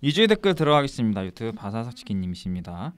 2주의 댓글 들어가겠습니다. 유튜브 바사삭치킨님이십니다.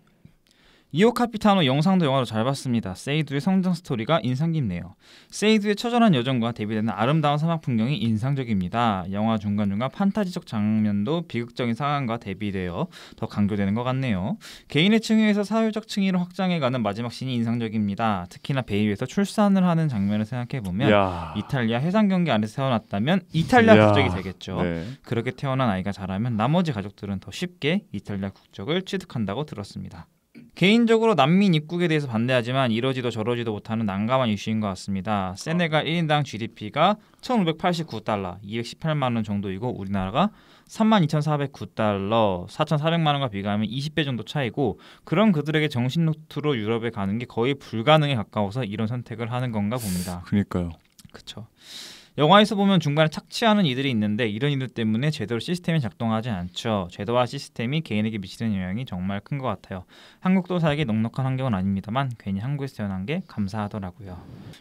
이오 카피타노 영상도 영화로 잘 봤습니다. 세이두의 성장 스토리가 인상 깊네요. 세이두의 처절한 여정과 대비되는 아름다운 사막 풍경이 인상적입니다. 영화 중간중간 판타지적 장면도 비극적인 상황과 대비되어 더 강조되는 것 같네요. 개인의 층위에서 사회적 층위를 확장해가는 마지막 씬이 인상적입니다. 특히나 배 위에서 출산을 하는 장면을 생각해보면 이탈리아 해상 경계 안에서 태어났다면 이탈리아 국적이 되겠죠. 네. 그렇게 태어난 아이가 자라면 나머지 가족들은 더 쉽게 이탈리아 국적을 취득한다고 들었습니다. 개인적으로 난민 입국에 대해서 반대하지만 이러지도 저러지도 못하는 난감한 이슈인 것 같습니다. 세네갈 1인당 GDP가 1,589달러, 218만 원 정도이고 우리나라가 32,409달러, 4,400만 원과 비교하면 20배 정도 차이고 그런 그들에게 정신노트로 유럽에 가는 게 거의 불가능에 가까워서 이런 선택을 하는 건가 봅니다. 그러니까요. 그렇죠. 영화에서 보면 중간에 착취하는 이들이 있는데 이런 이들 때문에 제대로 시스템이 작동하지 않죠. 제도와 시스템이 개인에게 미치는 영향이 정말 큰 것 같아요. 한국도 살기 넉넉한 환경은 아닙니다만 괜히 한국에서 태어난 게 감사하더라고요.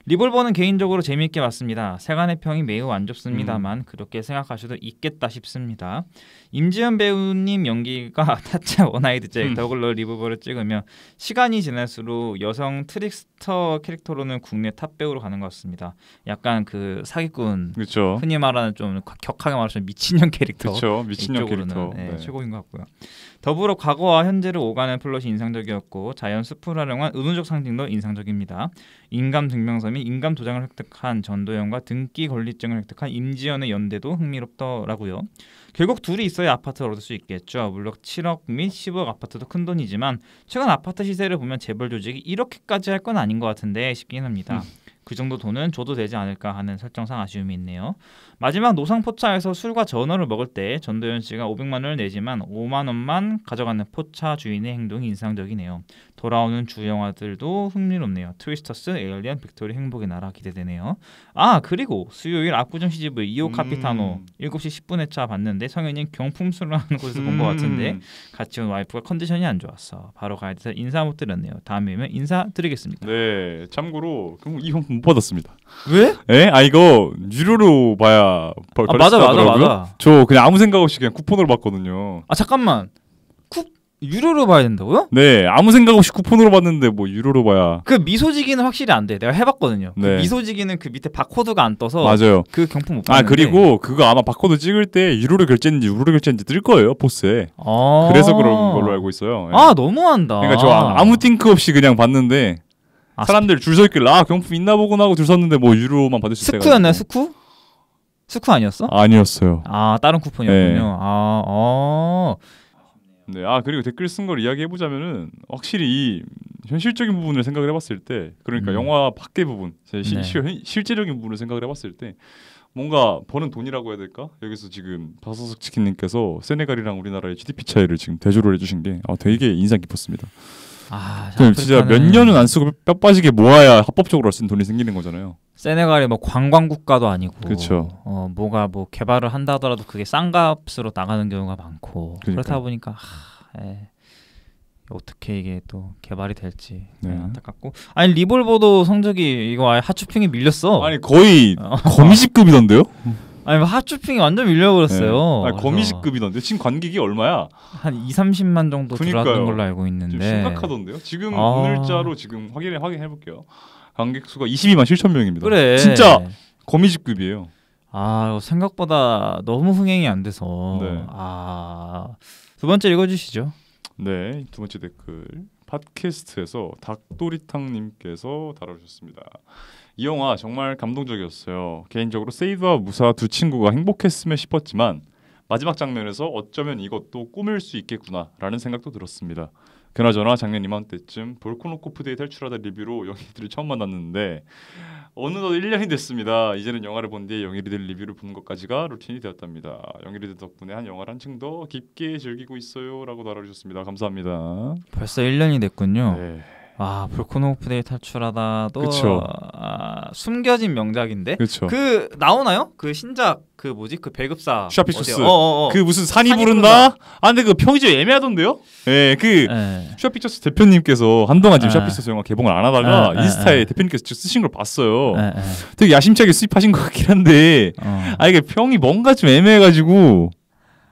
리볼버는 개인적으로 재미있게 봤습니다. 세간의 평이 매우 안 좋습니다만 그렇게 생각할 수도 있겠다 싶습니다. 임지연 배우님 연기가 타짜 원아이드 잭 더글러 리볼버를 찍으며 시간이 지날수록 여성 트릭스터 캐릭터로는 국내 탑 배우로 가는 것 같습니다. 약간 그 사기꾼 그렇죠. 흔히 말하는 좀 격하게 말하면 미친년 캐릭터. 그렇죠. 미친년 캐릭터. 네. 최고인 것 같고요. 더불어 과거와 현재를 오가는 플롯이 인상적이었고 자연 숲을 활용한 은우적 상징도 인상적입니다. 인감 증명서 및 인감 도장을 획득한 전도연과 등기 권리증을 획득한 임지연의 연대도 흥미롭더라고요. 결국 둘이 있어야 아파트를 얻을 수 있겠죠. 물론 7억 및 15억 아파트도 큰 돈이지만 최근 아파트 시세를 보면 재벌 조직이 이렇게까지 할 건 아닌 것 같은데 싶긴 합니다. 그 정도 돈은 줘도 되지 않을까 하는 설정상 아쉬움이 있네요. 마지막 노상포차에서 술과 전어를 먹을 때 전도연 씨가 500만 원을 내지만 5만 원만 가져가는 포차 주인의 행동이 인상적이네요. 돌아오는 주 영화들도 흥미롭네요. 트위스터스, 에일리언, 빅토리 행복의 나라 기대되네요. 아 그리고 수요일 압구정 CGV 이오 카피타노 7시 10분에 차 봤는데 성현이 경품술을 하는 곳에서 본 것 같은데 같이 온 와이프가 컨디션이 안 좋았어. 바로 가야 돼서 인사 못 드렸네요. 다음에 뵈면 인사드리겠습니다. 네, 참고로 이거 못 받았습니다. 왜? 예? 아 이거 유료로 봐야 맞아. 저 그냥 아무 생각 없이 그냥 쿠폰으로 봤거든요. 아 잠깐만. 유료로 봐야 된다고요? 네, 아무 생각 없이 쿠폰으로 봤는데 뭐 유료로 봐야. 그 미소지기는 확실히 안 돼. 내가 해봤거든요. 네. 그 미소지기는 그 밑에 바코드가 안 떠서 맞아요. 그 경품 못 받는데. 그리고 그거 아마 바코드 찍을 때 유료로 결제인지 뜰 거예요 포스에. 그래서 그런 걸로 알고 있어요. 네. 너무한다. 그러니까 저 아무 띵크 없이 그냥 봤는데 사람들 줄 서 있길래 경품 있나 보구나 하고 줄 섰는데 뭐 유료만 받을 수 있어요. 스쿠였나요? 스쿠 아니었어? 아니었어요. 다른 쿠폰이었군요. 네. 네, 그리고 댓글 쓴 걸 이야기해보자면은 확실히 이 현실적인 부분을 생각을 해봤을 때, 그러니까 영화 밖의 부분, 실제적인 부분을 생각을 해봤을 때 뭔가 버는 돈이라고 해야 될까? 여기서 지금 바사삭 치킨님께서 세네갈이랑 우리나라의 GDP 차이를 지금 대조를 해주신 게 되게 인상 깊었습니다. 진짜 몇 년은 안 쓰고 뼈 빠지게 모아야 합법적으로 쓴 돈이 생기는 거잖아요. 세네갈이 뭐 관광 국가도 아니고, 그렇죠. 뭐가 뭐 개발을 한다 하더라도 그게 싼 값으로 나가는 경우가 많고, 그렇다 보니까 어떻게 이게 또 개발이 될지 안타깝고. 아니 리볼버도 성적이 이거 아예 하추핑에 밀렸어. 아니 거의 거미집급이던데요? 아니 하추핑이 완전 밀려버렸어요. 네. 거미집급이던데 지금 관객이 얼마야? 한 2-30만 정도 들어왔던 걸로 알고 있는데 심각하던데요? 지금 오늘자로 지금 확인해 볼게요. 관객 수가 22만 7천 명입니다. 그래. 진짜 거미집급이에요. 생각보다 너무 흥행이 안 돼서. 네. 두 번째 읽어주시죠. 네, 두 번째 댓글 팟캐스트에서 닭도리탕님께서 달아주셨습니다. 이 영화 정말 감동적이었어요. 개인적으로 세이드와 무사 두 친구가 행복했으면 싶었지만 마지막 장면에서 어쩌면 이것도 꿈일 수 있겠구나 라는 생각도 들었습니다. 그나저나 작년 이맘때쯤 볼코노코프데이 탈출하다 리뷰로 영희들을 처음 만났는데 어느덧 1년이 됐습니다. 이제는 영화를 본 뒤에 영희들 리뷰를 보는 것까지가 루틴이 되었답니다. 영희들 덕분에 한 영화를 한층 더 깊게 즐기고 있어요 라고 달아주셨습니다. 감사합니다. 벌써 1년이 됐군요. 네. 볼코노코프데이 탈출하다도 그쵸. 숨겨진 명작인데. 그쵸. 그 나오나요? 그 신작 그 뭐지? 그 배급사 슈아피처스. 그 무슨 산이 부른다? 근데 그 평이 좀 애매하던데요? 네, 슈아피처스 대표님께서 한동안 지금 슈아피처스 영화 개봉을 안 하다가 인스타에 대표님께서 쓰신 걸 봤어요. 되게 야심차게 수입하신 것 같긴 한데 이게 평이 뭔가 좀 애매해가지고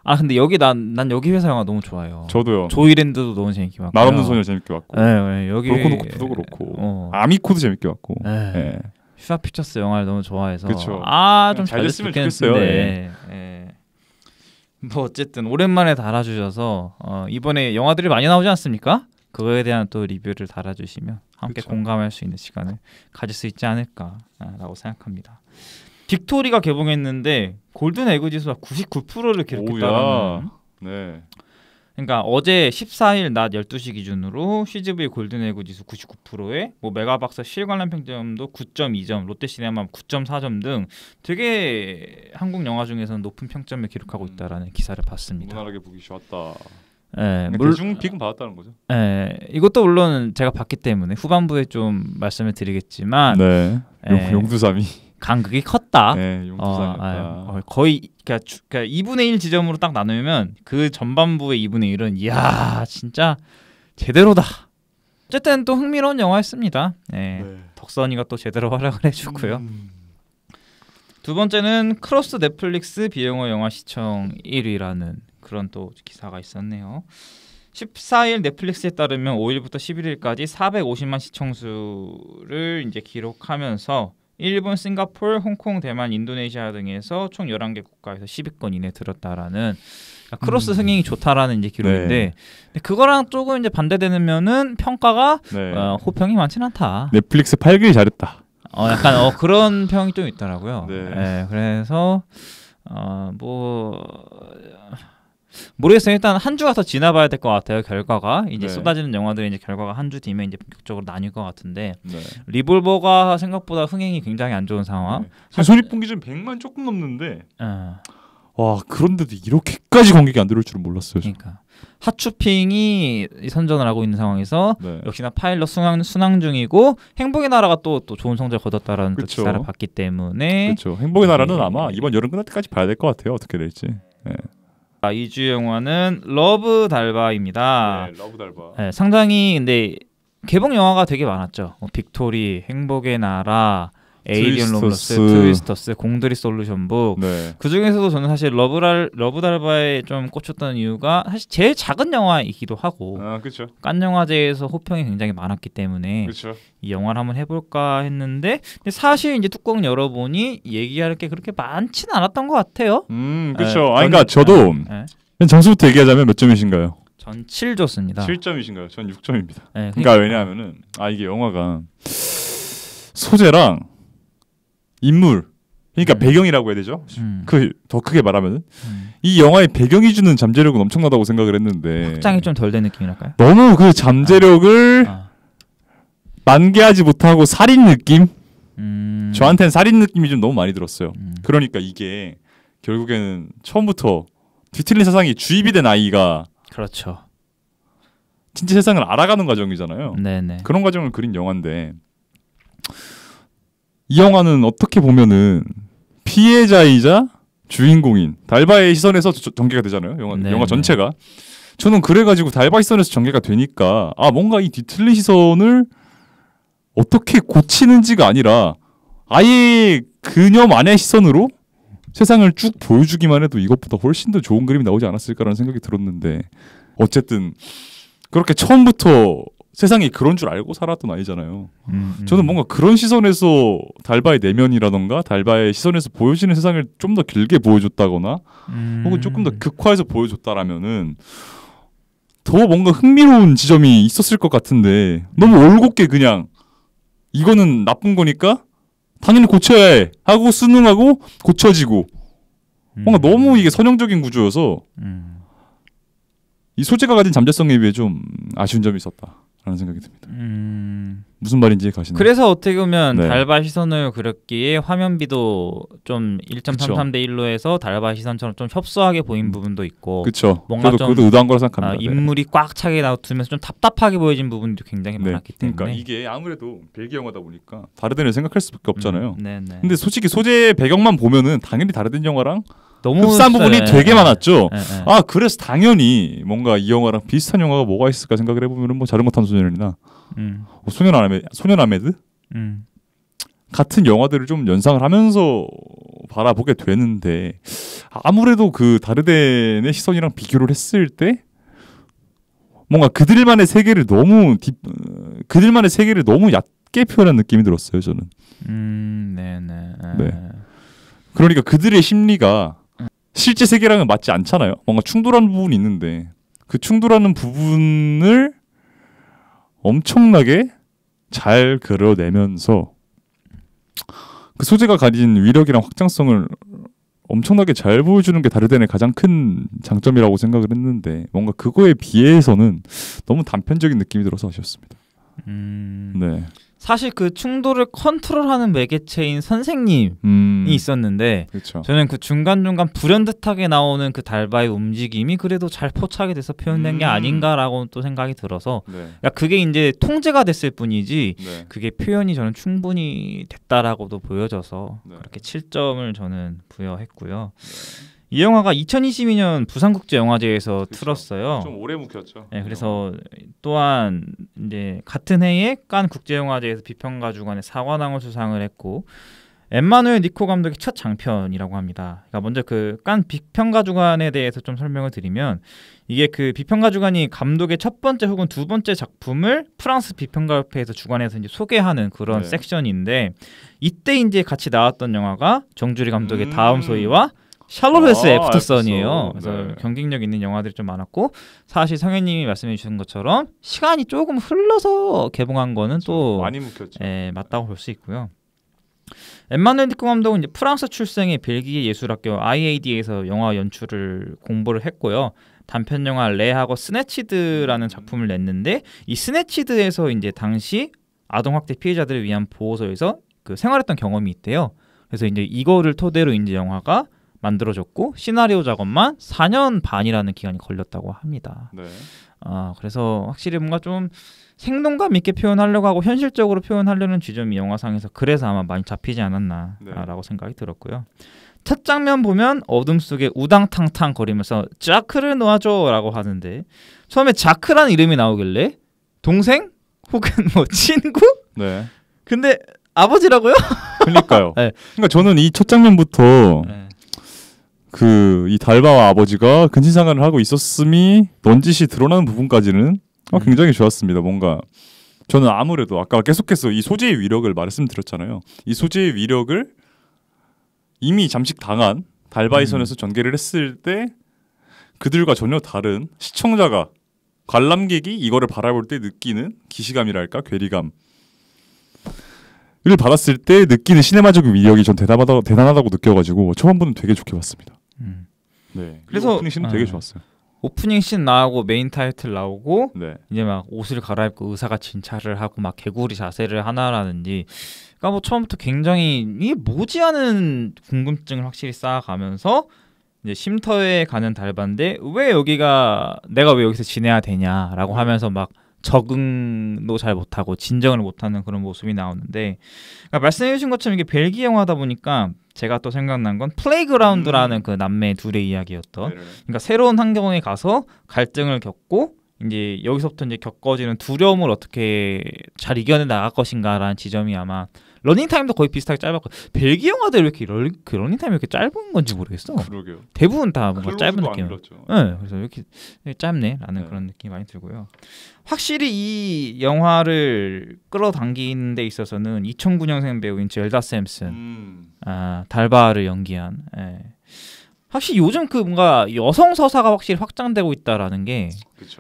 아 근데 여기 난 여기 회사 영화 너무 좋아해요. 저도요. 조이랜드도 너무 재밌게 봤고. 날 없는 소녀 재밌게 봤고. 네, 여기 브로코노코프도 그렇고. 아미코도 재밌게 봤고. 네. 휘파 피처스 영화를 너무 좋아해서. 그쵸. 좀 잘 됐으면 좋겠어요. 좋겠어요. 뭐 어쨌든 오랜만에 달아주셔서 이번에 영화들이 많이 나오지 않습니까? 그거에 대한 또 리뷰를 달아주시면 함께 그쵸. 공감할 수 있는 시간을 가질 수 있지 않을까라고 생각합니다. 빅토리가 개봉했는데 골든 에그 지수가 99%를 기록했다는. 네. 그러니까 어제 14일 낮 12시 기준으로 CGV 골든 에그 지수 99%에 뭐 메가박스 실관람 평점도 9.2점, 롯데시네마 9.4점 등 되게 한국 영화 중에서는 높은 평점을 기록하고 있다라는 기사를 봤습니다. 무난하게 보기 좋았다. 대중 픽은 받았다는 거죠. 이것도 물론 제가 봤기 때문에 후반부에 좀 말씀을 드리겠지만 용두삼이 간극이 컸다. 네, 용두삼이었다. 거의 그러니까 2분의 1 지점으로 딱 나누면 그 전반부의 2분의 1은 이야 진짜 제대로다. 어쨌든 또 흥미로운 영화였습니다. 덕선이가 또 제대로 활약을 해주고요. 두 번째는 크로스 넷플릭스 비영어 영화 시청 1위라는 그런 또 기사가 있었네요. 14일 넷플릭스에 따르면 5일부터 11일까지 450만 시청수를 이제 기록하면서 일본, 싱가포르, 홍콩, 대만, 인도네시아 등에서 총 11개 국가에서 10위권 이내 들었다라는 크로스 흥행이 좋다라는 이제 기록인데 근데 그거랑 조금 이제 반대되는 면은 평가가 호평이 많지는 않다. 넷플릭스 팔길 잘했다. 약간 그런 평이 좀 있더라고요. 그래서 뭐 모르겠어요. 일단 한 주가 더 지나봐야 될 것 같아요. 결과가 이제 쏟아지는 영화들이 이제 결과가 한 주 뒤면 이제 본격적으로 나뉠 것 같은데 리볼버가 생각보다 흥행이 굉장히 안 좋은 상황. 손익분기 좀 100만 조금 넘는데 와 그런데도 이렇게까지 관객이 안 들어올 줄은 몰랐어요. 그러니까 핫쇼핑이 선전을 하고 있는 상황에서 역시나 파일럿 순항 중이고 행복의 나라가 또 좋은 성적을 거뒀다라는 또 기사를 봤기 때문에 그렇죠. 행복의 나라는 아마 이번 여름 끝날 때까지 봐야 될 것 같아요. 어떻게 될지. 2주 영화는 러브 달바입니다. 러브 달바. 상당히 근데 개봉 영화가 되게 많았죠. 빅토리, 행복의 나라, 에이리언 로블러스, 트위스터스, 공들이 솔루션북. 그 중에서도 저는 사실 러브 달바에 좀 꽂혔던 이유가 사실 제일 작은 영화이기도 하고 칸 영화제에서 호평이 굉장히 많았기 때문에 이 영화를 한번 해볼까 했는데 근데 사실 이제 뚜껑 열어보니 얘기할 게 그렇게 많지는 않았던 것 같아요. 그렇죠. 그러니까 저도 점수부터 얘기하자면 몇 점이신가요? 전 7 줬습니다. 7점이신가요? 전 6점입니다. 그러니까 왜냐하면은 이게 영화가 소재랑 인물, 그러니까 배경이라고 해야 되죠. 더 크게 말하면은 이 영화의 배경이 주는 잠재력은 엄청나다고 생각을 했는데 확장이 좀 덜 된 느낌이랄까요? 너무 그 잠재력을 만개하지 못하고 살인 느낌? 저한테는 살인 느낌이 좀 너무 많이 들었어요. 그러니까 이게 결국에는 처음부터 뒤틀린 세상이 주입이 된 아이가 그렇죠. 진짜 세상을 알아가는 과정이잖아요. 네네. 그런 과정을 그린 영화인데 이 영화는 어떻게 보면은 피해자이자 주인공인 달바의 시선에서 전개가 되잖아요. 영화 전체가. 저는 그래가지고 달바 시선에서 전개가 되니까 뭔가 이 뒤틀린 시선을 어떻게 고치는지가 아니라 아예 그녀 안의 시선으로 세상을 쭉 보여주기만 해도 이것보다 훨씬 더 좋은 그림이 나오지 않았을까라는 생각이 들었는데 어쨌든 그렇게 처음부터 세상이 그런 줄 알고 살았던 아이잖아요. 저는 뭔가 그런 시선에서 달바의 내면이라던가 달바의 시선에서 보여지는 세상을 좀 더 길게 보여줬다거나 혹은 조금 더 극화해서 보여줬다라면은 더 뭔가 흥미로운 지점이 있었을 것 같은데 너무 올곧게 그냥 이거는 나쁜 거니까 당연히 고쳐야 해 하고 수능하고 고쳐지고 뭔가 너무 이게 선형적인 구조여서 이 소재가 가진 잠재성에 비해 좀 아쉬운 점이 있었다라는 생각이 듭니다. 무슨 말인지 가시나요? 그래서 어떻게 보면 달바 시선을 그렸기에 화면비도 좀 1.33대 1로 해서 달바 시선처럼 좀 협소하게 보인 부분도 있고 그렇죠. 뭔가 좀 그것도 의도한 거라 생각합니다. 인물이 꽉 차게 나오면서 좀 답답하게 보여진 부분도 굉장히 많았기 때문에 그러니까 이게 아무래도 벨기에 영화다 보니까 다르다는 생각할 수밖에 없잖아요. 근데 솔직히 소재 배경만 보면은 당연히 다르던 영화랑 너무 흡사한 부분이 되게 많았죠. 그래서 당연히 뭔가 이 영화랑 비슷한 영화가 뭐가 있을까 생각을 해보면 뭐 자전거 탄 소년이나 소년 아메드 같은 영화들을 좀 연상을 하면서 바라보게 되는데 아무래도 그 다르덴의 시선이랑 비교를 했을 때 뭔가 그들만의 세계를 너무 얕게 표현한 느낌이 들었어요. 저는. 네네. 네. 그러니까 그들의 심리가 실제 세계랑은 맞지 않잖아요. 뭔가 충돌하는 부분이 있는데 그 충돌하는 부분을 엄청나게 잘 그려내면서 그 소재가 가진 위력이랑 확장성을 엄청나게 잘 보여주는 게 다르덴의 가장 큰 장점이라고 생각을 했는데 뭔가 그거에 비해서는 너무 단편적인 느낌이 들어서 아쉬웠습니다. 네. 사실 그 충돌을 컨트롤하는 매개체인 선생님이 있었는데 그렇죠. 저는 그 중간중간 불현듯하게 나오는 그 달바의 움직임이 그래도 잘 포착이 돼서 표현된 게 아닌가라고 또 생각이 들어서 야, 그게 이제 통제가 됐을 뿐이지 네. 그게 표현이 저는 충분히 됐다라고도 보여져서 네. 그렇게 7점을 저는 부여했고요. 이 영화가 2022년 부산국제영화제에서 그쵸. 틀었어요. 좀 오래 묵혔죠. 네, 그래서 또한 이제 같은 해에 칸 국제영화제에서 비평가 주간의 사관왕을 수상을 했고 엠마누엘 니코 감독의 첫 장편이라고 합니다. 그러니까 먼저 그 칸 비평가 주간에 대해서 좀 설명을 드리면 이게 그 비평가 주간이 감독의 첫 번째 혹은 두 번째 작품을 프랑스 비평가협회에서 주관해서 이제 소개하는 그런 네. 섹션인데 이때 이제 같이 나왔던 영화가 정주리 감독의 다음 소희와 샬롯 애프터선이에요. 그래서 네. 경쟁력 있는 영화들이 좀 많았고 사실 성현님이 말씀해 주신 것처럼 시간이 조금 흘러서 개봉한 거는 또 많이 묵혔죠. 맞다고 볼 수 있고요. 엠마누엘 니코 감독은 이제 프랑스 출생의 벨기에 예술학교 IAD에서 영화 연출을 공부를 했고요. 단편 영화 레하고 스네치드라는 작품을 냈는데 이 스네치드에서 이제 당시 아동 학대 피해자들을 위한 보호소에서 그 생활했던 경험이 있대요. 그래서 이제 이거를 토대로 이제 영화가 만들어졌고 시나리오 작업만 4년 반이라는 기간이 걸렸다고 합니다. 네. 그래서 확실히 뭔가 좀 생동감 있게 표현하려고 하고 현실적으로 표현하려는 지점이 영화상에서 그래서 아마 많이 잡히지 않았나라고 생각이 들었고요. 첫 장면 보면 어둠 속에 우당탕탕 거리면서 자크를 놓아줘라고 하는데 처음에 자크라는 이름이 나오길래 동생? 혹은 뭐 친구? 네. 근데 아버지라고요? 그러니까요. 네. 그러니까 저는 이 첫 장면부터 네. 그 이 달바와 아버지가 근친상간을 하고 있었음이 넌지시 드러나는 부분까지는 굉장히 좋았습니다. 뭔가 저는 아무래도 아까 계속해서 이 소재의 위력을 말씀드렸잖아요. 이 소재의 위력을 이미 잠식당한 달바의 선에서 전개를 했을 때 그들과 전혀 다른 시청자가 관람객이 이거를 바라볼 때 느끼는 기시감이랄까 괴리감을 받았을 때 느끼는 시네마적인 위력이 전 대단하다고 느껴가지고 초반부는 되게 좋게 봤습니다. 네. 그래서 오프닝 씬은 되게 좋았어요. 오프닝 씬 나오고 메인 타이틀 나오고 네. 이제 막 옷을 갈아입고 의사가 진찰을 하고 막 개구리 자세를 하나라든지 그러니까 뭐 처음부터 굉장히 이게 뭐지 하는 궁금증을 확실히 쌓아가면서 이제 쉼터에 가는 달바인데 왜 여기가 내가 왜 여기서 지내야 되냐라고 하면서 막 적응도 잘 못하고 진정을 못하는 그런 모습이 나오는데 그러니까 말씀해주신 것처럼 이게 벨기에 영화다 보니까 제가 또 생각난 건 플레이그라운드라는 그 남매 둘의 이야기였던 그러니까 새로운 환경에 가서 갈등을 겪고 이제 여기서부터 이제 겪어지는 두려움을 어떻게 잘 이겨내 나갈 것인가라는 지점이 아마 러닝타임도 거의 비슷하게 짧았고 벨기에 영화들 왜 이렇게 러닝타임이 이렇게 짧은 건지 모르겠어. 그러게요. 대부분 다 뭔가 짧은 느낌. 네, 네. 그래서 이렇게 짧네라는 그런 느낌이 많이 들고요. 확실히 이 영화를 끌어당기는 데 있어서는 2009년생 배우인 젤다 샘슨, 달바를 연기한. 확실히 요즘 그 뭔가 여성 서사가 확실히 확장되고 있다라는 게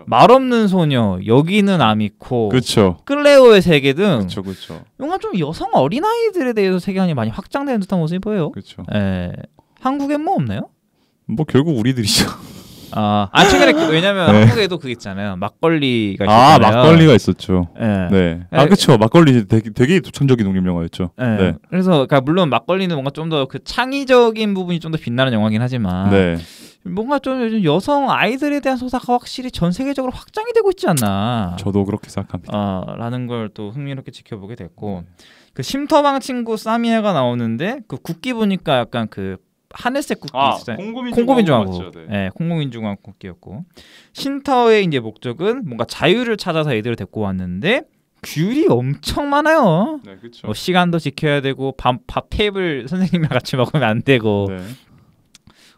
말없는 소녀, 여기는 아미코, 그쵸. 클레오의 세계 등 그쵸. 뭔가 좀 여성 어린아이들에 대해서 세계관이 많이 확장되는 듯한 모습이 보여요. 그렇죠. 한국엔 뭐 없나요? 뭐 결국 우리들이죠. 최근에 왜냐면 한국에도 그게 있잖아요. 막걸리가 있었잖아요. 막걸리가 있었죠. 네. 그렇죠. 막걸리 되게 도천적인 독립 영화였죠. 네. 그래서 그러니까 물론 막걸리는 뭔가 좀 더 그 창의적인 부분이 좀 더 빛나는 영화긴 하지만 뭔가 좀 요즘 여성 아이들에 대한 소사가 확실히 전 세계적으로 확장이 되고 있지 않나. 저도 그렇게 생각합니다. 라는 걸 또 흥미롭게 지켜보게 됐고 그 쉼터방 친구 사미아가 나오는데 그 국기 보니까 약간 그 하늘색 국기 있잖아요. 콩고민중앙국. 네, 콩고민중앙국 국기였고 쉼터의 이제 목적은 뭔가 자유를 찾아서 애들을 데리고 왔는데 귤이 엄청 많아요. 네, 그렇죠. 시간도 지켜야 되고 밥 테이블 선생님이랑 같이 먹으면 안 되고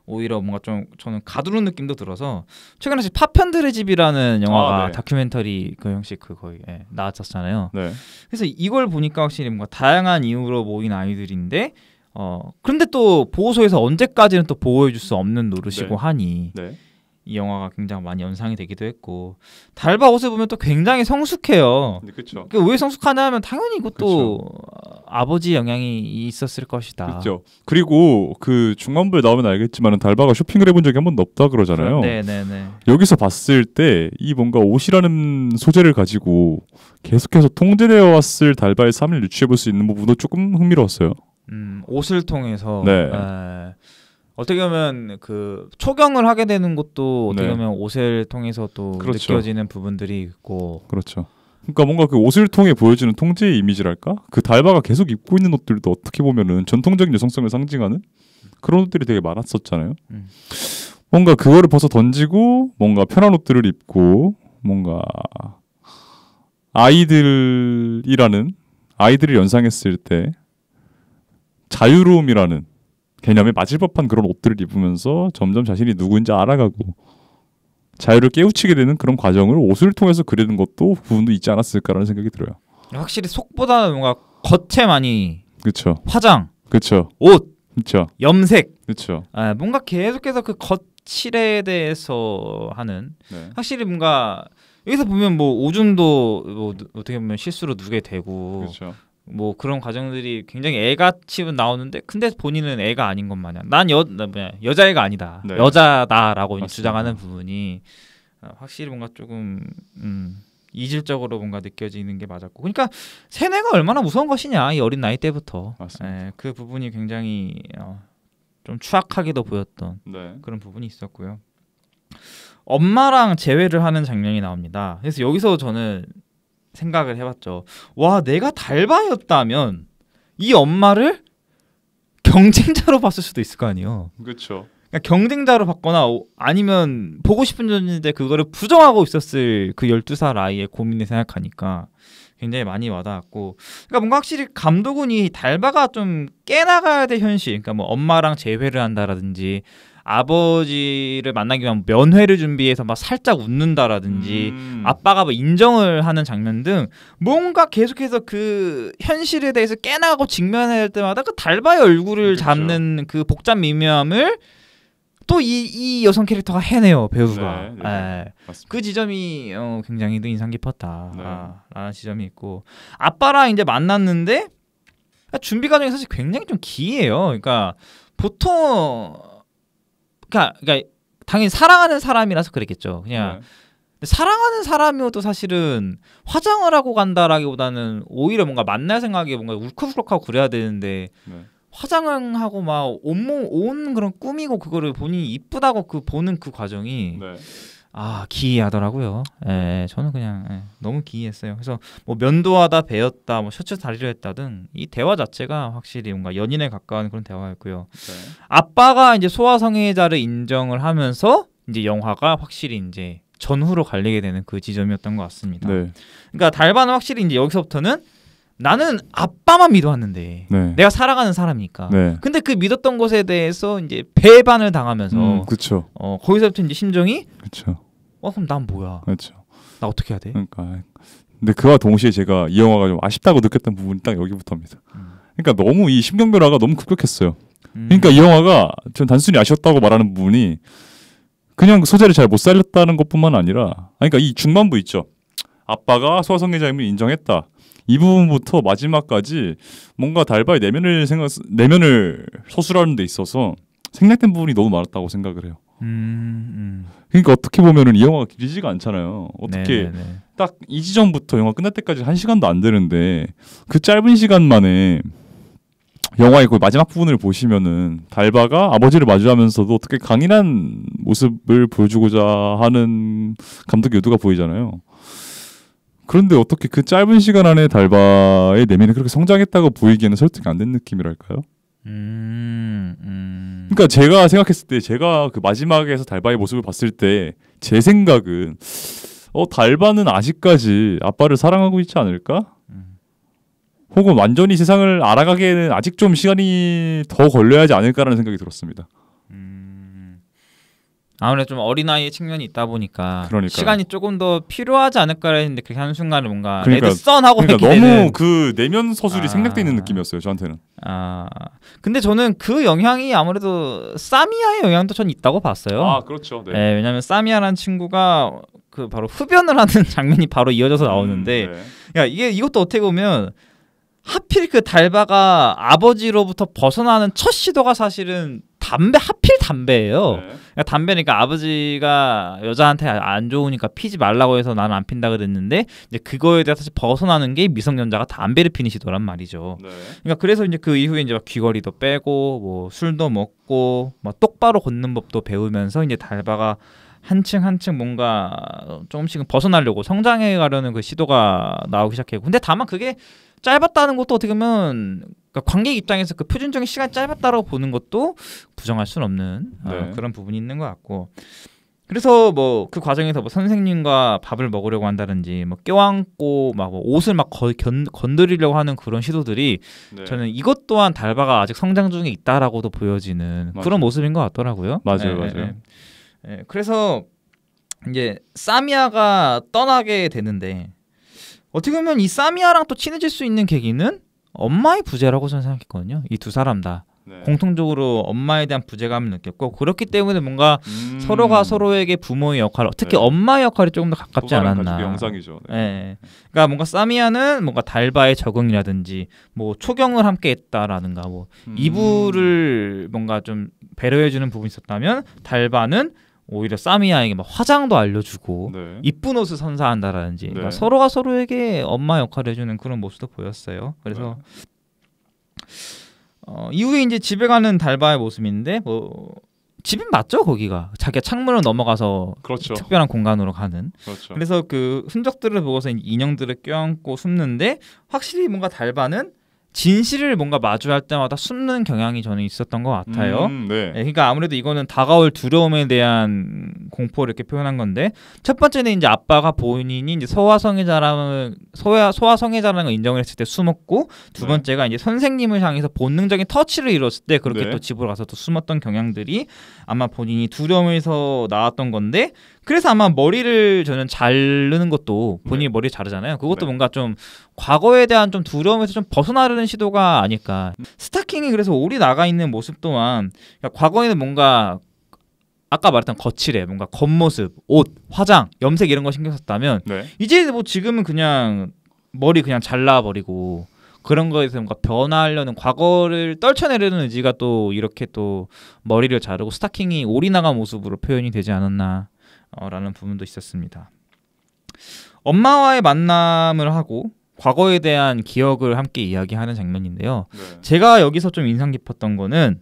오히려 뭔가 좀 저는 가두는 느낌도 들어서 최근에 파편들의 집이라는 영화가 네. 다큐멘터리 그 형식 그 거의 나왔었잖아요. 네. 그래서 이걸 보니까 확실히 뭔가 다양한 이유로 모인 아이들인데 그런데 또 보호소에서 언제까지는 또 보호해줄 수 없는 노릇이고 네. 하니 네. 이 영화가 굉장히 많이 연상이 되기도 했고 달바 옷을 보면 또 굉장히 성숙해요. 그렇죠. 왜 성숙하냐 하면 당연히 이것도 아버지 영향이 있었을 것이다. 그렇죠. 그리고 그 중간부에 나오면 알겠지만 달바가 쇼핑을 해본 적이 한 번도 없다 그러잖아요. 네네네. 여기서 봤을 때 이 뭔가 옷이라는 소재를 가지고 계속해서 통제되어 왔을 달바의 삶을 유추해볼 수 있는 부분도 조금 흥미로웠어요. 옷을 통해서 네. 어떻게 보면 그 초경을 하게 되는 것도 어떻게 네. 보면 옷을 통해서 또 그렇죠. 느껴지는 부분들이 있고 그렇죠. 그러니까 뭔가 그 옷을 통해 보여주는 통제의 이미지랄까? 그 달바가 계속 입고 있는 옷들도 어떻게 보면은 전통적인 여성성을 상징하는 그런 옷들이 되게 많았었잖아요. 뭔가 그거를 벗어 던지고 뭔가 편한 옷들을 입고 뭔가 아이들을 연상했을 때 자유로움이라는 개념에 맞을 법한 그런 옷들을 입으면서 점점 자신이 누구인지 알아가고 자유를 깨우치게 되는 그런 과정을 옷을 통해서 그리는 것도 부분도 있지 않았을까라는 생각이 들어요. 확실히 속보다는 뭔가 겉에 많이 그렇죠. 화장, 그렇죠. 옷, 그렇죠. 염색, 그렇죠. 뭔가 계속해서 그 거칠에 대해서 하는 네. 확실히 뭔가 여기서 보면 뭐 오줌도 뭐 어떻게 보면 실수로 누게 되고 그렇죠. 뭐 그런 과정들이 굉장히 애같이 나오는데 근데 본인은 애가 아닌 것 마냥 난 여자애가 아니다. 네. 여자다라고 맞습니다. 주장하는 부분이 확실히 뭔가 조금 이질적으로 뭔가 느껴지는 게 맞았고 그러니까 세뇌가 얼마나 무서운 것이냐 이 어린 나이 때부터 맞습니다. 그 부분이 굉장히 좀 추악하게도 보였던 네. 그런 부분이 있었고요. 엄마랑 재회를 하는 장면이 나옵니다. 그래서 여기서 저는 생각을 해봤죠. 와, 내가 달바였다면 이 엄마를 경쟁자로 봤을 수도 있을 거 아니에요. 그렇죠. 그러니까 경쟁자로 봤거나 아니면 보고 싶은 존재인데 그거를 부정하고 있었을 그 12살 아이의 고민을 생각하니까 굉장히 많이 와닿았고 그러니까 뭔가 확실히 감독은 이 달바가 좀 깨나가야 될 현실 그러니까 뭐 엄마랑 재회를 한다라든지 아버지를 만나기 위한 면회를 준비해서 막 살짝 웃는다라든지 아빠가 뭐 인정을 하는 장면 등 뭔가 계속해서 그 현실에 대해서 깨나가고 직면해야 할 때마다 그 달바의 얼굴을 그렇죠. 잡는 그 복잡 미묘함을 또 이 여성 캐릭터가 해내요 배우가. 네, 네. 그 지점이 굉장히 인상 깊었다. 네. 라는 지점이 있고 아빠랑 이제 만났는데 준비 과정이 사실 굉장히 좀 기이해요. 그러니까 보통 그러니까 당연히 사랑하는 사람이라서 그랬겠죠. 그냥 네. 사랑하는 사람이어도 사실은 화장을 하고 간다라기보다는 오히려 뭔가 만날 생각에 뭔가 울컥울컥하고 그래야 되는데 네. 화장을 하고 막 온몸 온 그런 꾸미고 그거를 본인이 이쁘다고 그 보는 그 과정이 네. 기이하더라고요. 저는 그냥 너무 기이했어요. 그래서 뭐 면도하다 배웠다, 뭐 셔츠 다리를 했다 등 이 대화 자체가 확실히 뭔가 연인에 가까운 그런 대화였고요. 네. 아빠가 이제 소아성애자를 인정을 하면서 이제 영화가 확실히 이제 전후로 갈리게 되는 그 지점이었던 것 같습니다. 네. 그러니까 달바는 확실히 이제 여기서부터는 나는 아빠만 믿어왔는데 네. 내가 사랑하는 사람이니까. 네. 근데 그 믿었던 것에 대해서 이제 배반을 당하면서 그렇죠. 거기서부터 이제 심정이 그렇죠. 그럼 난 뭐야? 그렇죠. 나 어떻게 해야 돼? 그러니까 근데 그와 동시에 제가 이 영화가 좀 아쉽다고 느꼈던 부분이 딱 여기부터입니다. 그러니까 너무 이 심경 변화가 너무 급격했어요. 그러니까 이 영화가 전 단순히 아쉬웠다고 말하는 부분이 그냥 소재를 잘 못 살렸다는 것뿐만 아니라 그러니까 이 중반부 있죠. 아빠가 소아성애자임을 인정했다. 이 부분부터 마지막까지 뭔가 달바의 내면을 서술하는 데 있어서 생략된 부분이 너무 많았다고 생각을 해요. 그러니까 어떻게 보면은 이 영화가 길지가 않잖아요. 어떻게 딱 이 지점부터 영화 끝날 때까지 1시간도 안 되는데 그 짧은 시간 만에 영화의 그 마지막 부분을 보시면은 달바가 아버지를 마주하면서도 어떻게 강인한 모습을 보여주고자 하는 감독의 의도가 보이잖아요. 그런데 어떻게 그 짧은 시간 안에 달바의 내면이 그렇게 성장했다고 보이기에는 설득이 안 된 느낌이랄까요? 그러니까 제가 생각했을 때 제가 그 마지막에서 달바의 모습을 봤을 때 제 생각은 달바는 아직까지 아빠를 사랑하고 있지 않을까? 혹은 완전히 세상을 알아가기에는 아직 좀 시간이 더 걸려야 하지 않을까라는 생각이 들었습니다. 아무래도 좀 어린아이의 측면이 있다 보니까 그러니까요. 시간이 조금 더 필요하지 않을까 했는데 그렇게 하는 순간에 뭔가 그러니까, 레드썬하고 그러니까 했기 때문에 너무 그 내면 서술이 아. 생략돼 있는 느낌이었어요 저한테는. 근데 저는 그 영향이 아무래도 사미야의 영향도 전 있다고 봤어요. 아 그렇죠. 네. 네, 왜냐하면 사미야라는 친구가 그 바로 흡연을 하는 장면이 바로 이어져서 나오는데 네. 야 이것도 어떻게 보면 하필 그 달바가 아버지로부터 벗어나는 첫 시도가 사실은 하필 담배예요. 네. 그러니까 담배니까 아버지가 여자한테 안 좋으니까 피지 말라고 해서 나는 안 핀다 그랬는데 이제 그거에 대해서 사실 벗어나는 게 미성년자가 담배를 피는 시도란 말이죠. 네. 그러니까 그래서 이제 그 이후에 이제 막 귀걸이도 빼고 뭐 술도 먹고 막 똑바로 걷는 법도 배우면서 이제 달바가 한층 한층 뭔가 조금씩은 벗어나려고 성장해 가려는 그 시도가 나오기 시작했고 근데 다만 그게 짧았다는 것도 어떻게 보면 그러니까 관객 입장에서 그 표준적인 시간이 짧았다고 보는 것도 부정할 수는 없는 네. 그런 부분이 있는 것 같고 그래서 뭐 그 과정에서 뭐 선생님과 밥을 먹으려고 한다든지 뭐 껴안고 막 뭐 옷을 막 건드리려고 하는 그런 시도들이 네. 저는 이것 또한 달바가 아직 성장 중에 있다라고도 보여지는 맞아요. 그런 모습인 것 같더라고요. 맞아요, 예, 맞아요. 예, 예. 그래서 이제 사미야가 떠나게 되는데 어떻게 보면 이 사미야랑 또 친해질 수 있는 계기는 엄마의 부재라고 저는 생각했거든요. 이 두 사람 다 네. 공통적으로 엄마에 대한 부재감을 느꼈고 그렇기 때문에 뭔가 서로가 서로에게 부모의 역할, 특히 네. 엄마의 역할이 조금 더 가깝지 않았나. 영상이죠. 네. 예. 그러니까 뭔가 사미야는 뭔가 달바의 적응이라든지 뭐 초경을 함께했다라든가 뭐 이불을 뭔가 좀 배려해주는 부분이 있었다면 달바는 오히려 사미야에게 막 화장도 알려주고 네. 이쁜 옷을 선사한다라든지 그러니까 네. 서로가 서로에게 엄마 역할을 해주는 그런 모습도 보였어요. 그래서 이후에 이제 집에 가는 달바의 모습인데 뭐 집은 맞죠 거기가 자기가 창문을 넘어가서 그렇죠. 특별한 공간으로 가는 그렇죠. 그래서 그 흔적들을 보고서 인형들을 껴안고 숨는데 확실히 뭔가 달바는 진실을 뭔가 마주할 때마다 숨는 경향이 저는 있었던 것 같아요. 네. 네, 그러니까 아무래도 이거는 다가올 두려움에 대한 공포를 이렇게 표현한 건데 첫 번째는 이제 아빠가 본인이 이제 소아성애자라는 걸 인정을 했을 때 숨었고 두 네. 번째가 이제 선생님을 향해서 본능적인 터치를 이뤘을 때 그렇게 네. 또 집으로 가서 또 숨었던 경향들이 아마 본인이 두려움에서 나왔던 건데 그래서 아마 머리를 저는 자르는 것도 본인이 머리 자르잖아요. 그것도 네. 뭔가 좀 과거에 대한 좀 두려움에서 좀 벗어나려는 시도가 아닐까. 스타킹이 그래서 올이 나가 있는 모습 또한 그러니까 과거에는 뭔가 아까 말했던 거칠해 뭔가 겉모습, 옷, 화장, 염색 이런 거 신경 썼다면 네. 이제 뭐 지금은 그냥 머리 그냥 잘라버리고 그런 거에서 뭔가 변화하려는 과거를 떨쳐내려는 의지가 또 이렇게 또 머리를 자르고 스타킹이 올이 나간 모습으로 표현이 되지 않았나 라는 부분도 있었습니다. 엄마와의 만남을 하고 과거에 대한 기억을 함께 이야기하는 장면인데요. 네. 제가 여기서 좀 인상 깊었던 거는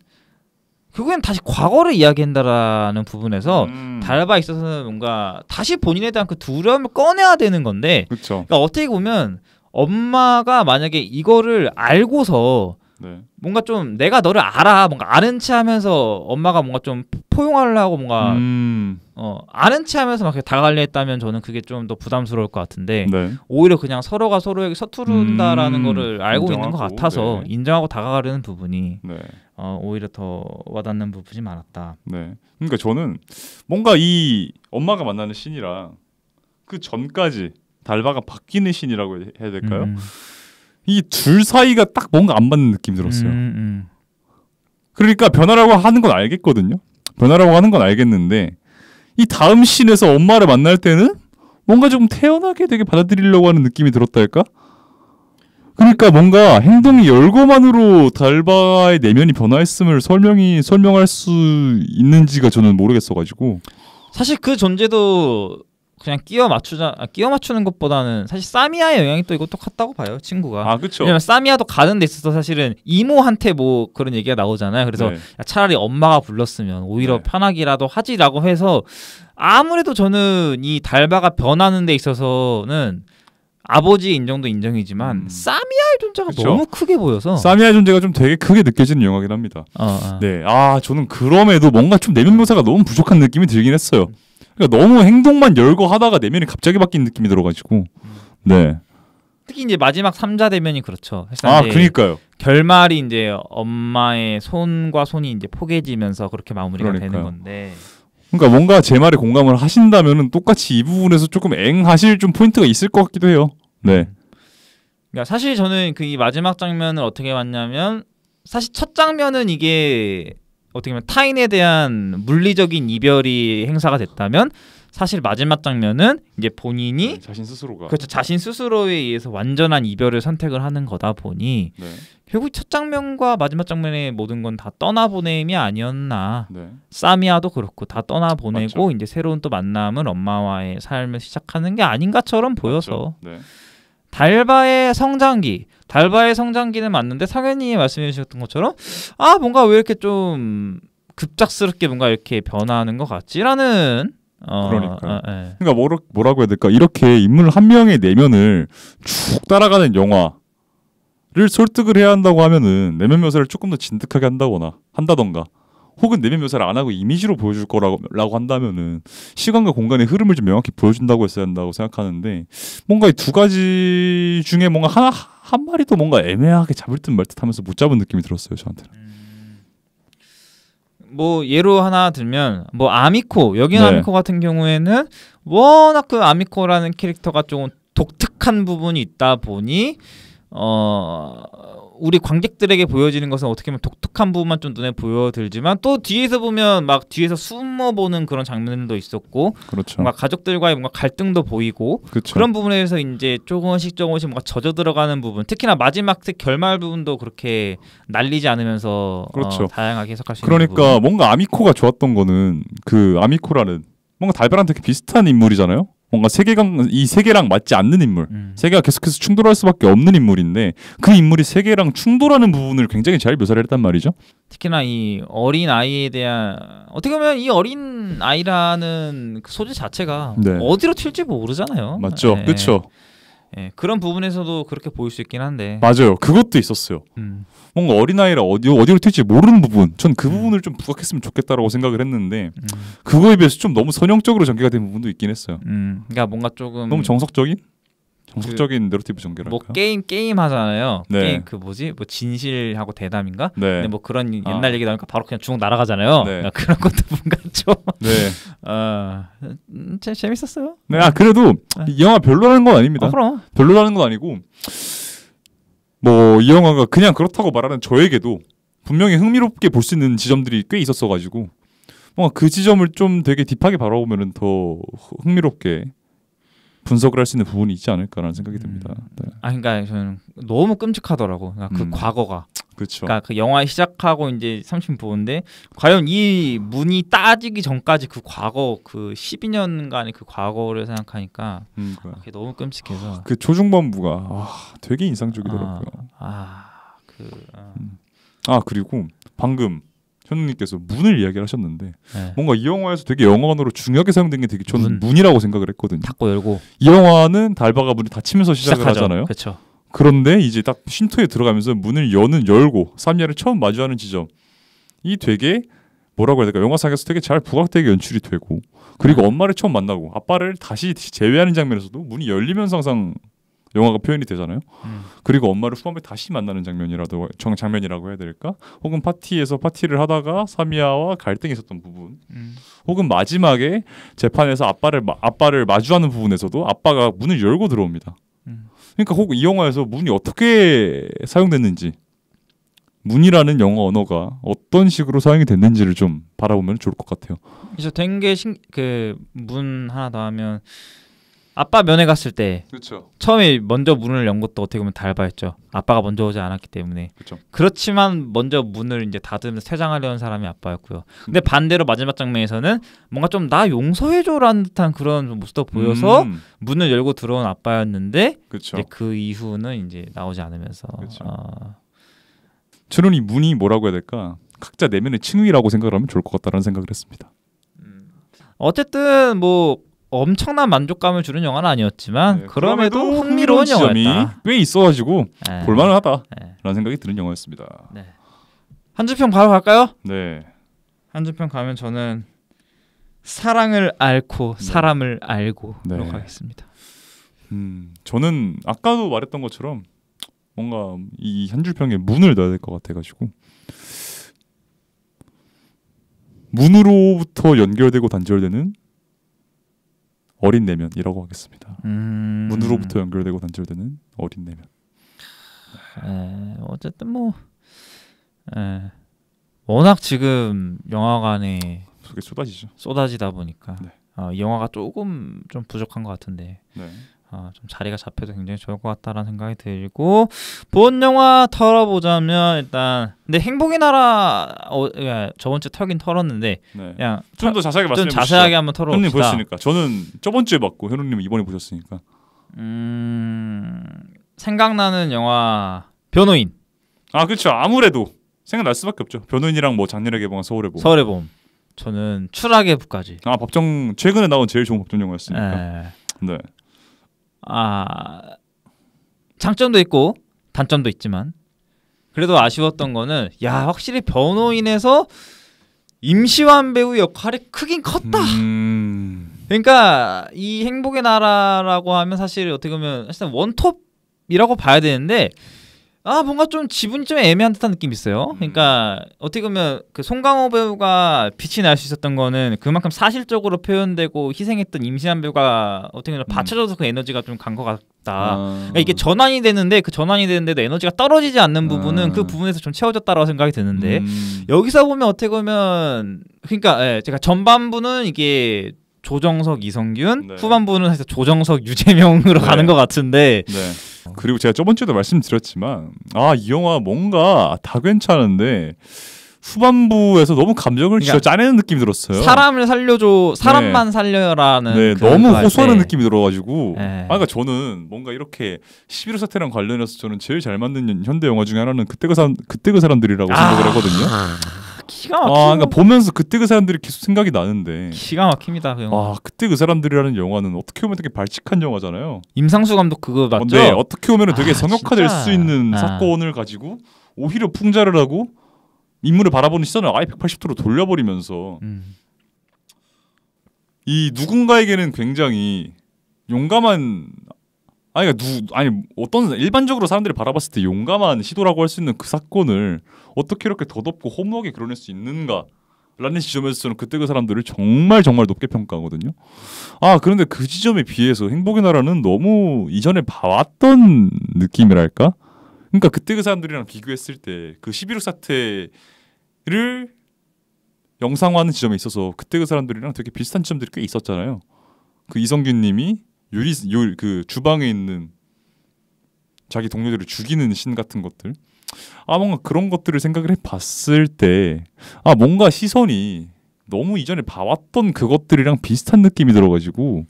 결국엔 다시 과거를 이야기한다라는 부분에서 달바에 있어서는 뭔가 다시 본인에 대한 그 두려움을 꺼내야 되는 건데 그렇죠. 그러니까 어떻게 보면 엄마가 만약에 이거를 알고서 네. 뭔가 좀 내가 너를 알아 뭔가 아는 체 하면서 엄마가 뭔가 좀 포용하려고 뭔가 아는 체 하면서 막 다가가려 했다면 저는 그게 좀 더 부담스러울 것 같은데 네. 오히려 그냥 서로가 서로에게 서투른다라는 거를 알고 있는 것 인정하고, 같아서 네. 인정하고 다가가려는 부분이 네. 오히려 더 와닿는 부분이 많았다. 네. 그러니까 저는 뭔가 이 엄마가 만나는 씬이랑 그 전까지 달바가 바뀌는 씬이라고 해야 될까요? 이 둘 사이가 딱 뭔가 안 맞는 느낌이 들었어요. 그러니까 변화라고 하는 건 알겠거든요. 변화라고 하는 건 알겠는데 이 다음 씬에서 엄마를 만날 때는 뭔가 좀 태연하게 되게 받아들이려고 하는 느낌이 들었달까? 그러니까 뭔가 행동이 열거만으로 달바의 내면이 변화했음을 설명할 수 있는지가 저는 모르겠어가지고 사실 그 존재도 그냥 끼워 맞추는 것보다는 사실 사미야의 영향이 또 이것도 컸다고 봐요 친구가. 아 그렇죠. 왜냐면 사미야도 가는 데 있어서 사실은 이모한테 뭐 그런 얘기가 나오잖아요. 그래서 네. 야, 차라리 엄마가 불렀으면 오히려 네. 편하기라도 하지라고 해서 아무래도 저는 이 달바가 변하는 데 있어서는 아버지의 인정도 인정이지만 사미야의 존재가 그쵸. 너무 크게 보여서 사미야의 존재가 좀 되게 크게 느껴지는 영화긴 합니다. 네, 저는 그럼에도 뭔가 좀 내면 묘사가 너무 부족한 느낌이 들긴 했어요. 그러니까 너무 행동만 열거 하다가 내면이 갑자기 바뀐 느낌이 들어가지고 네. 특히 이제 마지막 3자 대면이 그렇죠. 그러니까요. 결말이 이제 엄마의 손과 손이 이제 포개지면서 그렇게 마무리가 그러니까요. 되는 건데 그러니까 뭔가 제 말에 공감을 하신다면은 똑같이 이 부분에서 조금 앵하실 좀 포인트가 있을 것 같기도 해요. 네. 그러니까 사실 저는 그 이 마지막 장면을 어떻게 봤냐면 사실 첫 장면은 이게 어떻게 보면 타인에 대한 물리적인 이별이 행사가 됐다면 사실 마지막 장면은 이제 본인이 자신 스스로가 그렇죠 자신 스스로에 의해서 완전한 이별을 선택을 하는 거다 보니 네. 결국 첫 장면과 마지막 장면의 모든 건 다 떠나보냄이 아니었나. 네. 사미아도 그렇고 다 떠나보내고 맞죠. 이제 새로운 또 만남을 엄마와의 삶을 시작하는 게 아닌가처럼 보여서 맞죠. 네. 달바의 성장기는 맞는데 상현님이 말씀해 주셨던 것처럼 아 뭔가 왜 이렇게 좀 급작스럽게 뭔가 이렇게 변화하는 것 같지라는 그러니까요. 예. 그러니까 뭐라고 해야 될까? 이렇게 인물 한 명의 내면을 쭉 따라가는 영화를 설득을 해야 한다고 하면은 내면 묘사를 조금 더 진득하게 한다던가 혹은 내면 묘사를 안 하고 이미지로 보여줄 거라고 한다면은 시간과 공간의 흐름을 좀 명확히 보여준다고 했어야 한다고 생각하는데 뭔가 이 두 가지 중에 뭔가 한 마리도 뭔가 애매하게 잡을 듯 말 듯 하면서 못 잡은 느낌이 들었어요, 저한테는. 뭐 예로 하나 들면 뭐 아미코 여긴 네. 아미코 같은 경우에는 워낙 그 아미코라는 캐릭터가 조금 독특한 부분이 있다 보니 우리 관객들에게 보여지는 것은 어떻게 보면 독특한 부분만 좀 눈에 보여들지만 또 뒤에서 보면 막 뒤에서 숨어보는 그런 장면들도 있었고 그렇죠. 뭔가 가족들과의 뭔가 갈등도 보이고 그렇죠. 그런 부분에서 이제 조금씩 뭔가 젖어 들어가는 부분 특히나 마지막 결말 부분도 그렇게 날리지 않으면서 그렇죠. 다양하게 해석할 수 있는 그러니까 뭔가 아미코가 좋았던 거는 그 아미코라는 뭔가 달바랑 되게 비슷한 인물이잖아요. 뭔가 이 세계랑 맞지 않는 인물. 세계가 계속해서 충돌할 수밖에 없는 인물인데 그 인물이 세계랑 충돌하는 부분을 굉장히 잘 묘사를 했단 말이죠. 특히나 이 어린 아이에 대한 어떻게 보면 이 어린 아이라는 그 소재 자체가 네. 어디로 튈지 모르잖아요. 맞죠. 예. 그렇죠. 예. 그런 부분에서도 그렇게 보일 수 있긴 한데. 맞아요. 그것도 있었어요. 뭔가 어린아이라 어디로 튈지 모르는 부분. 전 그 부분을 좀 부각했으면 좋겠다라고 생각을 했는데 그거에 비해서 좀 너무 선형적으로 전개가 된 부분도 있긴 했어요. 그러니까 뭔가 조금 너무 정석적인 내러티브 전개랄까요? 뭐 게임 하잖아요. 네. 게임 그 뭐지? 뭐 진실하고 대담인가? 네. 근데 뭐 그런 옛날 얘기 나오니까 바로 그냥 주먹 날아가잖아요. 네. 그런 것도 뭔가 좀 네. 재밌었어요. 네. 그래도 이 영화 별로라는 건 아닙니다. 그럼. 별로라는 건 아니고 뭐 이 영화가 그냥 그렇다고 말하는 저에게도 분명히 흥미롭게 볼 수 있는 지점들이 꽤 있었어가지고 뭔가 그 지점을 좀 되게 딥하게 바라보면은 더 흥미롭게 분석을 할 수 있는 부분이 있지 않을까라는 생각이 듭니다. 네. 그러니까 저는 너무 끔찍하더라고. 그러니까 그 과거가. 그렇죠. 그러니까 그 영화 시작하고 이제 30분 보는데 과연 이 문이 따지기 전까지 그 과거 그 12년간의 그 과거를 생각하니까 그게 너무 끔찍해서 그 초중반부가 되게 인상적이더라고요. 그리고 방금 현우님께서 문을 이야기를 하셨는데 네. 뭔가 이 영화에서 되게 영화관으로 중요하게 사용된 게 되게 저는 문이라고 생각을 했거든요. 닫고 열고 이 영화는 달바가 문을 닫히면서 시작을 하잖아요. 그렇죠. 그런데 이제 딱 쉼터에 들어가면서 문을 열고 사미야를 처음 마주하는 지점 이 되게 뭐라고 해야 될까 영화상에서 되게 잘 부각되게 연출이 되고 그리고 엄마를 처음 만나고 아빠를 다시 재회하는 장면에서도 문이 열리면서 항상 영화가 표현이 되잖아요. 그리고 엄마를 후반부에 다시 만나는 장면이라고 해야 될까? 혹은 파티를 하다가 사미야와 갈등이 있었던 부분, 혹은 마지막에 재판에서 아빠를 마주하는 부분에서도 아빠가 문을 열고 들어옵니다. 그러니까 혹은 이 영화에서 문이 어떻게 사용됐는지, 문이라는 영어 언어가 어떤 식으로 사용이 됐는지를 좀 바라보면 좋을 것 같아요. 그래서 된 게 그 문 하나 더 하면. 아빠 면회 갔을 때 그렇죠. 처음에 먼저 문을 연 것도 어떻게 보면 달바였죠. 아빠가 먼저 오지 않았기 때문에. 그렇죠. 그렇지만 먼저 문을 이제 닫으면서 퇴장하려는 사람이 아빠였고요. 근데 반대로 마지막 장면에서는 뭔가 좀 나 용서해줘라는 듯한 그런 모습도 보여서 문을 열고 들어온 아빠였는데 그렇죠. 이제 그 이후는 이제 나오지 않으면서. 그렇죠. 저는 이 문이 뭐라고 해야 될까? 각자 내면의 칭의라고 생각을 하면 좋을 것 같다라는 생각을 했습니다. 어쨌든 뭐 엄청난 만족감을 주는 영화는 아니었지만 그럼에도 흥미로운 영화였다. 꽤 있어가지고 볼만하다라는 생각이 드는 영화였습니다. 네. 한 줄 평 바로 갈까요? 네. 한 줄 평 가면 저는 사랑을 앓고 사람을 알고로 가겠습니다. 저는 아까도 말했던 것처럼 뭔가 이 한 줄 평에 문을 넣어야 될 것 같아가지고 문으로부터 연결되고 단절되는 어린 내면이라고 하겠습니다. 문으로부터 연결되고 단절되는 어린 내면. 어쨌든 뭐 워낙 지금 영화관에 그게 쏟아지죠. 쏟아지다 보니까 네. 이 영화가 조금 좀 부족한 것 같은데 네. 좀 자리가 잡혀도 굉장히 좋을 것 같다라는 생각이 들고 본 영화 털어보자면 일단 근데 행복의 나라 저번 주 털긴 털었는데 네. 그냥 좀 더 자세하게 말씀해 좀 보시죠. 자세하게 한번 털어봅시다. 현님 보셨으니까 저는 저번 주에 봤고 현우님은 이번에 보셨으니까. 생각나는 영화 변호인. 아 그렇죠. 아무래도 생각날 수밖에 없죠. 변호인이랑 뭐 작년에 개봉한 서울의 봄. 서울의 봄. 저는 추락의 부까지. 아 법정 최근에 나온 제일 좋은 법정 영화였으니까. 네. 장점도 있고 단점도 있지만 그래도 아쉬웠던 거는 확실히 변호인에서 임시완 배우 역할이 크긴 컸다. 그러니까 이 행복의 나라라고 하면 사실 어떻게 보면 사실 원톱이라고 봐야 되는데 뭔가 좀 지분이 좀 애매한 듯한 느낌이 있어요. 그러니까 어떻게 보면 그 송강호 배우가 빛이 날 수 있었던 거는 그만큼 사실적으로 표현되고 희생했던 임시완 배우가 어떻게 보면 받쳐줘서 그 에너지가 좀 간 것 같다. 그러니까 이게 전환이 되는데 그 전환이 되는데도 에너지가 떨어지지 않는 부분은 그 부분에서 좀 채워졌다라고 생각이 드는데 여기서 보면 어떻게 보면 그러니까 제가 전반부는 이게 조정석, 이성균, 네. 후반부는 사실 조정석, 유재명으로 네. 가는 것 같은데. 네. 그리고 제가 저번 주에도 말씀드렸지만 이 영화 뭔가 다 괜찮은데 후반부에서 너무 감정을 그러니까 짜내는 느낌이 들었어요. 사람을 살려줘, 사람만 살려라는 너무 호소하는 느낌이 들어가지고 그러니까 저는 뭔가 이렇게 11호 사태랑 관련해서 저는 제일 잘 만든 현대 영화 중에 하나는 그때 그 사람들이라고 생각을 하거든요. 기가 막히고 그러니까 보면서 그때 그 사람들이 계속 생각이 나는데 기가 막힙니다. 그 영화. 그때 그 사람들이라는 영화는 어떻게 보면 되게 발칙한 영화잖아요. 임상수 감독 그거 맞죠? 네, 어떻게 보면 되게 성역화될 진짜. 수 있는 사건을 가지고 오히려 풍자를 하고 인물을 바라보는 시선을 아예 180도로 돌려버리면서 이 누군가에게는 굉장히 용감한 어떤 일반적으로 사람들이 바라봤을 때 용감한 시도라고 할 수 있는 그 사건을 어떻게 이렇게 더덥고 허무하게 그려낼 수 있는가 라는 지점에서 저는 그때 그 사람들을 정말 높게 평가하거든요. 그런데 그 지점에 비해서 행복의 나라는 너무 이전에 봐왔던 느낌이랄까? 그러니까 그때 그 사람들이랑 비교했을 때 그 11호 사태를 영상화하는 지점에 있어서 그때 그 사람들이랑 되게 비슷한 지점들이 꽤 있었잖아요. 그 이성균 님이 그 주방에 있는 자기 동료들을 죽이는 신 같은 것들. 뭔가 그런 것들을 생각을 해봤을 때 뭔가 시선이 너무 이전에 봐왔던 그것들이랑 비슷한 느낌이 들어가지고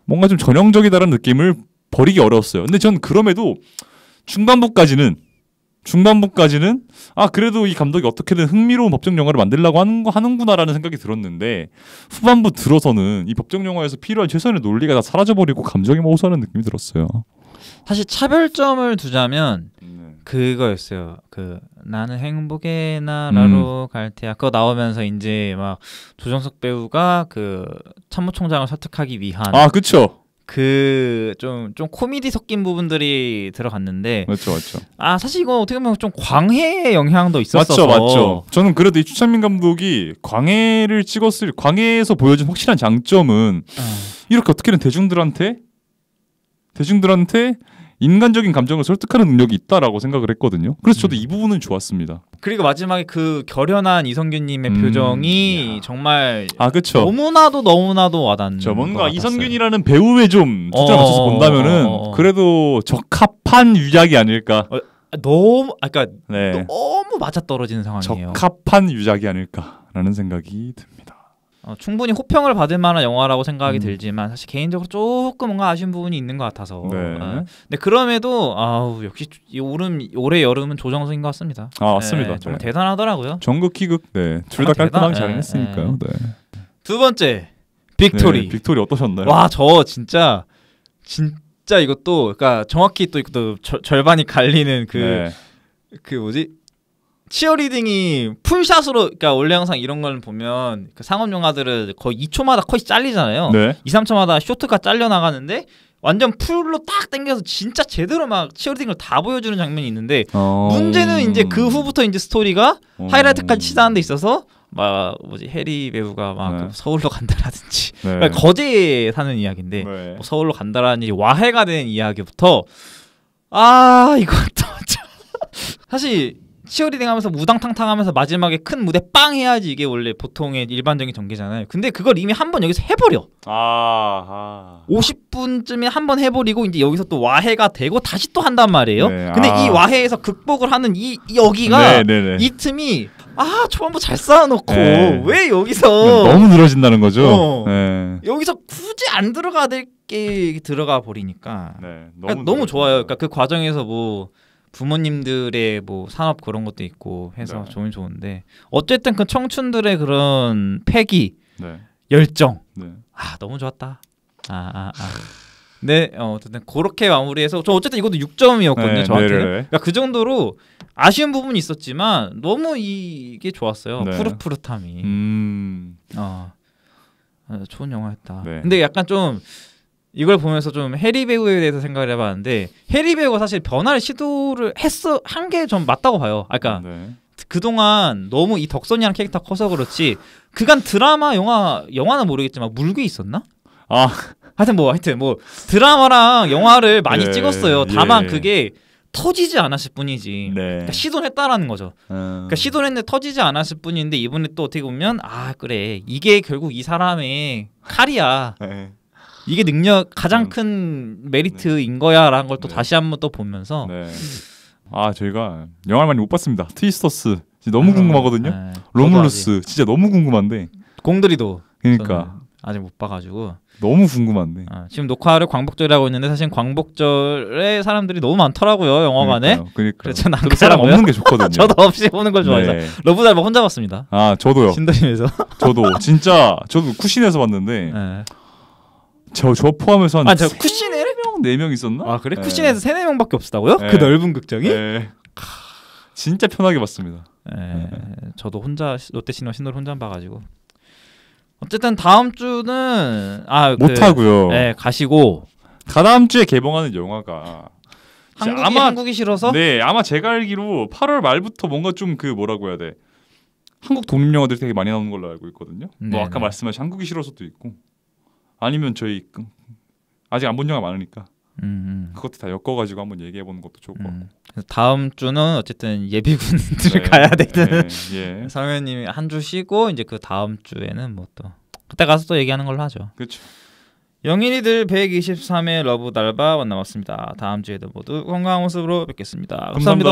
뭔가 좀 전형적이다라는 느낌을 버리기 어려웠어요. 근데 전 그럼에도 중반부까지는 그래도 이 감독이 어떻게든 흥미로운 법정 영화를 만들려고 하는구나라는 생각이 들었는데 후반부 들어서는 이 법정 영화에서 필요한 최선의 논리가 다 사라져버리고 감정에 호소하는 느낌이 들었어요. 사실 차별점을 두자면 그거였어요. 그 나는 행복의 나라로 갈 테야. 그거 나오면서 이제 막 조정석 배우가 그 참모총장을 설득하기 위한 그쵸. 그 좀 코미디 섞인 부분들이 들어갔는데 맞죠. 사실 이거 어떻게 보면 좀 광해의 영향도 있었어서 맞죠. 저는 그래도 이 추찬민 감독이 광해에서 보여준 확실한 장점은 이렇게 어떻게든 대중들한테 인간적인 감정을 설득하는 능력이 있다라고 생각을 했거든요. 그래서 저도 이 부분은 좋았습니다. 그리고 마지막에 그 결연한 이성균님의 표정이 정말 그쵸. 너무나도 와닿는. 뭔가 이성균이라는 배우에 좀 초점을 맞춰서 본다면은 그래도 적합한 유작이 아닐까. 너무 네. 너무 맞아떨어지는 상황이에요. 적합한 유작이 아닐까라는 생각이 듭니다. 충분히 호평을 받을 만한 영화라고 생각이 들지만 사실 개인적으로 조금 뭔가 아쉬운 부분이 있는 것 같아서. 근데 그럼에도 역시 올해 여름은 조정석인 것 같습니다. 맞습니다. 정말 대단하더라고요. 전극 희극 둘 다 깔끔하게 잘 했으니까요. 두 번째 빅토리. 빅토리 어떠셨나요? 저 진짜 이것도 그러니까 정확히 또 절반이 갈리는 그 뭐지? 치어리딩이 풀샷으로, 그러니까 원래 항상 이런 걸 보면 그 상업 영화들은 거의 2초마다 컷이 잘리잖아요. 2, 3초마다 쇼트가 잘려 나가는데 완전 풀로 딱 당겨서 진짜 제대로 막 치어리딩을 다 보여주는 장면이 있는데 문제는 이제 그 후부터 이제 스토리가 하이라이트까지 치닫는 데 있어서 막 뭐지 해리 배우가 막 네. 서울로 간다라든지 네. 그러니까 거제에 사는 이야기인데 네. 뭐 서울로 간다라든지 와해가 된 이야기부터 아 이것도 사실 치어리딩 하면서 우당탕탕 하면서 마지막에 큰 무대 빵 해야지 이게 원래 보통의 일반적인 전개잖아요. 근데 그걸 이미 한 번 여기서 해버려. 50분쯤에 한 번 해버리고 이제 여기서 또 와해가 되고 다시 또 한단 말이에요. 네. 근데 이 와해에서 극복을 하는 이 여기가 네. 이 틈이 초반부 잘 쌓아놓고 네. 왜 여기서 너무 늘어진다는 거죠. 어. 네. 여기서 굳이 안 들어가야 될 게 들어가 버리니까 네. 그러니까 너무 좋아요. 그러니까 그 과정에서 뭐 부모님들의 뭐 산업 그런 것도 있고 해서 네. 좋은데 어쨌든 그 청춘들의 그런 패기, 네. 열정 네. 너무 좋았다. 네, 어쨌든 그렇게 마무리해서 저 어쨌든 이것도 6점이었거든요. 네, 저한테는. 네네네. 그러니까 그 정도로 아쉬운 부분이 있었지만 너무 이게 좋았어요. 네. 푸릇푸릇함이. 좋은 영화였다. 네. 근데 약간 좀 이걸 보면서 좀 해리 배우에 대해서 생각을 해봤는데 해리 배우가 사실 변화를 시도를 한 게 좀 맞다고 봐요. 그러니까 네. 그동안 너무 이 덕선이라는 캐릭터 커서 그렇지 그간 드라마 영화는 모르겠지만 물귀 있었나? 하여튼 뭐 드라마랑 영화를 많이 예, 찍었어요. 다만 예. 그게 터지지 않았을 뿐이지. 네. 그러니까 시도를 했다라는 거죠. 그러니까 시도를 했는데 터지지 않았을 뿐인데 이번에 또 어떻게 보면 그래 이게 결국 이 사람의 칼이야. 네. 이게 가장 큰 메리트인 거야라는 걸 또 네. 다시 한번 또 보면서 네. 저희가 영화를 많이 못 봤습니다. 트위스터스 진짜 너무 궁금하거든요. 네. 로뮬루스 진짜 너무 궁금한데. 공들이도 그러니까 아직 못 봐가지고 너무 궁금한데. 지금 녹화를 광복절에 하고 있는데 사실 광복절에 사람들이 너무 많더라고요 영화관에. 그러니까. 그래서 난 저도 사람 없는 게 좋거든요. 저도 없이 보는 걸 좋아해서 네. 러브달바 혼자 봤습니다. 저도요. 신도림에서. 저도 쿠신에서 봤는데 네. 저 포함해서 한 저 쿠신에 4명 있었나? 그래? 네. 쿠신에서 3-4명밖에 없었다고요? 네. 그 넓은 극장이? 네. 진짜 편하게 봤습니다. 저도 혼자 롯데시네마 신도림 혼자 봐가지고 어쨌든 다음 주는 못 하고요. 네, 가시고 다다음 주에 개봉하는 영화가 한국이 싫어서? 네, 아마 제가 알기로 8월 말부터 뭔가 좀 뭐라고 해야 돼? 한국 독립 영화들이 되게 많이 나오는 걸로 알고 있거든요. 뭐 아까 말씀하신 한국이 싫어서도 있고 아니면 저희 아직 안 본 영화 많으니까 그것도 다 엮어가지고 한번 얘기해보는 것도 좋을 것 같고. 다음 주는 어쨌든 예비군들을 가야 되는 성현님이 한 주 쉬고 이제 그 다음 주에는 뭐 또 그때 가서 또 얘기하는 걸로 하죠. 그렇죠. 영인이들 123회 러브달바 만나봤습니다. 다음 주에도 모두 건강한 모습으로 뵙겠습니다. 감사합니다.